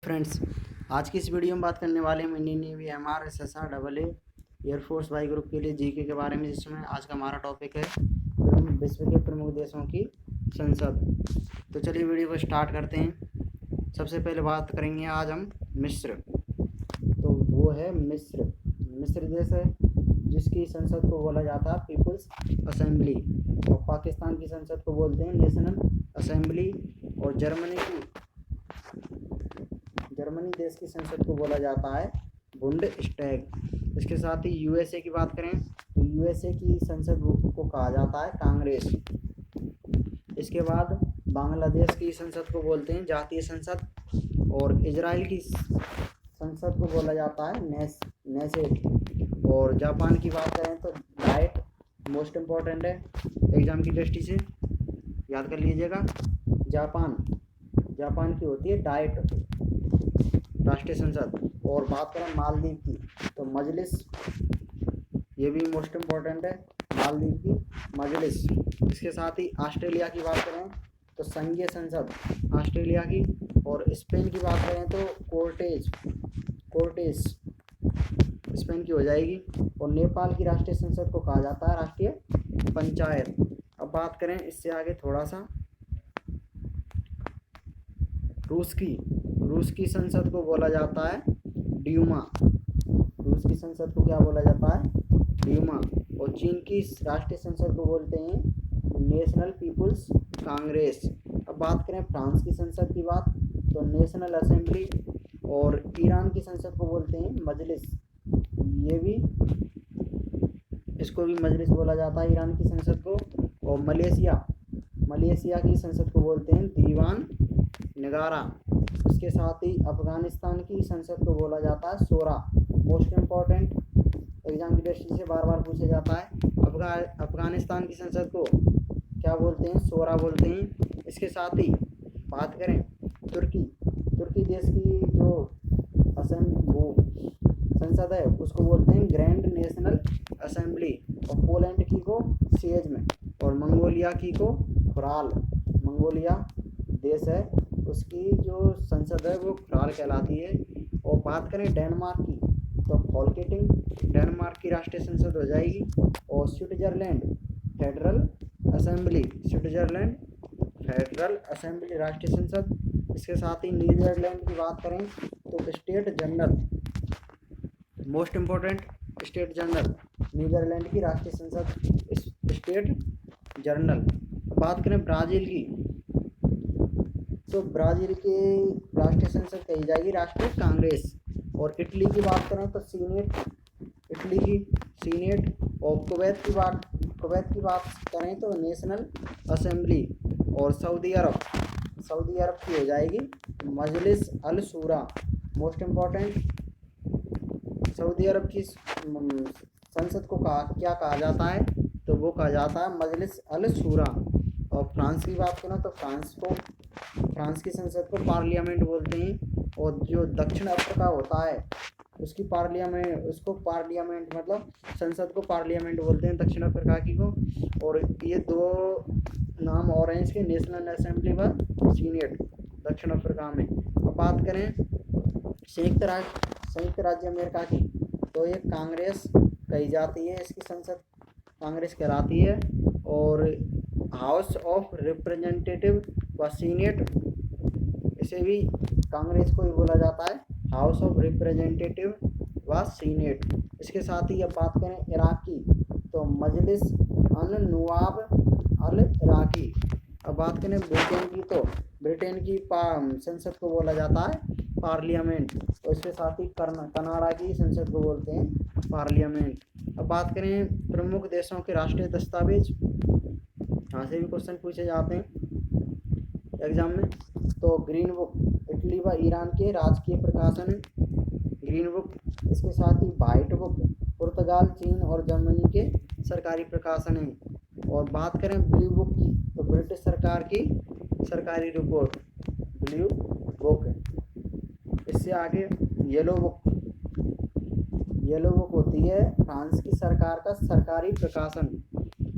Friends, आज की इस वीडियो में बात करने वाले हम Indian navy MRSSR AA air force Y group के लिए जीके के बारे में, जिसमें आज का हमारा टॉपिक है विश्व के प्रमुख देशों की संसद। तो चलिए वीडियो को स्टार्ट करते हैं। सबसे पहले बात करेंगे आज हम मिस्र। तो वो है मिस्र देश है जिसकी संसद को बोला जाता है पीपल्स असेंबली, और पाकिस्तान की संसद को बोलते हैं नेशनल असेंबली, और जर्मनी देश की संसद को बोला जाता है बुंडस्टैग। इसके साथ ही यूएसए की बात करें तो यूएसए की संसद को कहा जाता है कांग्रेस। इसके बाद बांग्लादेश की संसद को बोलते हैं जातीय संसद, और इजराइल की संसद को बोला जाता है नेसेट। और जापान की बात करें तो डाइट मोस्ट इम्पॉर्टेंट है, एग्जाम की दृष्टि से याद कर लीजिएगा। जापान की होती है डाइट राष्ट्रीय संसद। और बात करें मालदीव की तो मजलिस, ये भी मोस्ट इम्पॉर्टेंट है, मालदीव की मजलिस। इसके साथ ही ऑस्ट्रेलिया की बात करें तो संघीय संसद ऑस्ट्रेलिया की, और स्पेन की बात करें तो कोर्टेस स्पेन की हो जाएगी। और नेपाल की राष्ट्रीय संसद को कहा जाता है राष्ट्रीय पंचायत। अब बात करें इससे आगे थोड़ा सा रूस की संसद को बोला जाता है ड्यूमा। रूस की संसद को क्या बोला जाता है? ड्यूमा। और चीन की राष्ट्रीय संसद को बोलते हैं नेशनल पीपुल्स कांग्रेस। अब बात करें फ्रांस की संसद की बात तो नेशनल असेंबली, और ईरान की संसद को बोलते हैं मजलिस। ये भी इसको भी मजलिस बोला जाता है ईरान की संसद को। और मलेशिया की संसद को बोलते हैं दीवान नगारा। इसके साथ ही अफगानिस्तान की संसद को बोला जाता है शोरा। मोस्ट इम्पॉर्टेंट, एग्जाम की दृष्टि से बार बार पूछा जाता है। अफगानिस्तान की संसद को क्या बोलते हैं? शोरा बोलते हैं। इसके साथ ही बात करें तुर्की देश की जो संसद है उसको बोलते हैं ग्रैंड नेशनल असेंबली। और पोलैंड की को सेजमेंट, और मंगोलिया की को खुराल। मंगोलिया देश है उसकी जो संसद है वो खुराल कहलाती है। और बात करें डेनमार्क की तो फॉल्केटिंग डेनमार्क की राष्ट्रीय संसद हो जाएगी। और स्विट्जरलैंड फेडरल असेंबली राष्ट्रीय संसद। इसके साथ ही नीदरलैंड की बात करें तो state general, most important state general, Netherland की राष्ट्रीय संसद स्टेट जनरल। बात करें ब्राज़ील की तो ब्राज़ील की राष्ट्रीय संसद कही जाएगी राष्ट्रीय कांग्रेस। और इटली की बात करें तो इटली की सीनेट। और कुवैत की बात करें तो नेशनल असेंबली। और सऊदी अरब की हो जाएगी मजलिस अल शूरा। मोस्ट इम्पॉर्टेंट, सऊदी अरब की संसद को क्या कहा जाता है? तो वो कहा जाता है मजलिस अल शूरा। और फ्रांस की बात करें तो फ्रांस की संसद को पार्लियामेंट बोलते हैं। और जो दक्षिण अफ्रीका होता है उसको पार्लियामेंट मतलब संसद को पार्लियामेंट बोलते हैं दक्षिण अफ्रीका की को। और ये दो नाम और हैं इसके, नेशनल असेंबली व सीनेट दक्षिण अफ्रीका में। अब बात करें संयुक्त राज्य अमेरिका की तो ये कांग्रेस कही जाती है, इसकी संसद कांग्रेस कहलाती है। और हाउस ऑफ रिप्रेजेंटेटिव व सीनेट, इसे भी कांग्रेस को ही बोला जाता है हाउस ऑफ रिप्रेजेंटेटिव व सीनेट। इसके साथ ही अब बात करें इराक की तो मजलिस अन नुआब अल इराकी। अब बात करें ब्रिटेन की तो ब्रिटेन की संसद को बोला जाता है पार्लियामेंट। और इसके साथ ही कनाडा की संसद को बोलते हैं पार्लियामेंट। अब बात करें प्रमुख देशों के राष्ट्रीय दस्तावेज, यहाँ से भी क्वेश्चन पूछे जाते हैं एग्जाम में। तो ग्रीन बुक इटली व ईरान के राजकीय प्रकाशन है ग्रीन बुक। इसके साथ ही वाइट बुक पुर्तगाल, चीन और जर्मनी के सरकारी प्रकाशन है। और बात करें ब्लू बुक की तो ब्रिटिश सरकार की सरकारी रिपोर्ट ब्लू बुक। इससे आगे येलो बुक होती है फ्रांस की सरकार का सरकारी प्रकाशन।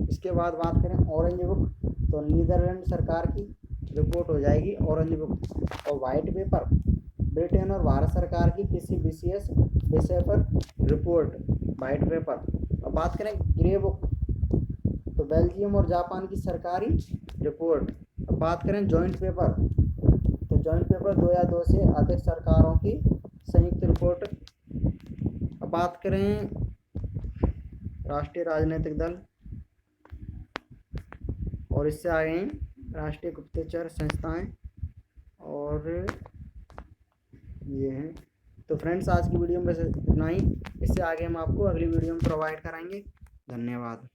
इसके बाद बात करें ऑरेंज बुक तो नीदरलैंड सरकार की रिपोर्ट हो जाएगी ऑरेंज बुक। और वाइट पेपर ब्रिटेन और भारत सरकार की किसी विशेष विषय पर रिपोर्ट, वाइट पेपर। अब बात करें ग्रे बुक, तो बेल्जियम और जापान की सरकारी रिपोर्ट। अब बात करें जॉइंट पेपर, तो जॉइंट पेपर 2 या 2 से अधिक सरकारों की संयुक्त रिपोर्ट। अब बात करें राष्ट्रीय राजनीतिक दल, और इससे आगे हैं राष्ट्रीय गुप्तचर संस्थाएं, और ये हैं। तो फ्रेंड्स, आज की वीडियो में बस इतना ही। इससे आगे हम आपको अगली वीडियो में प्रोवाइड कराएंगे। धन्यवाद।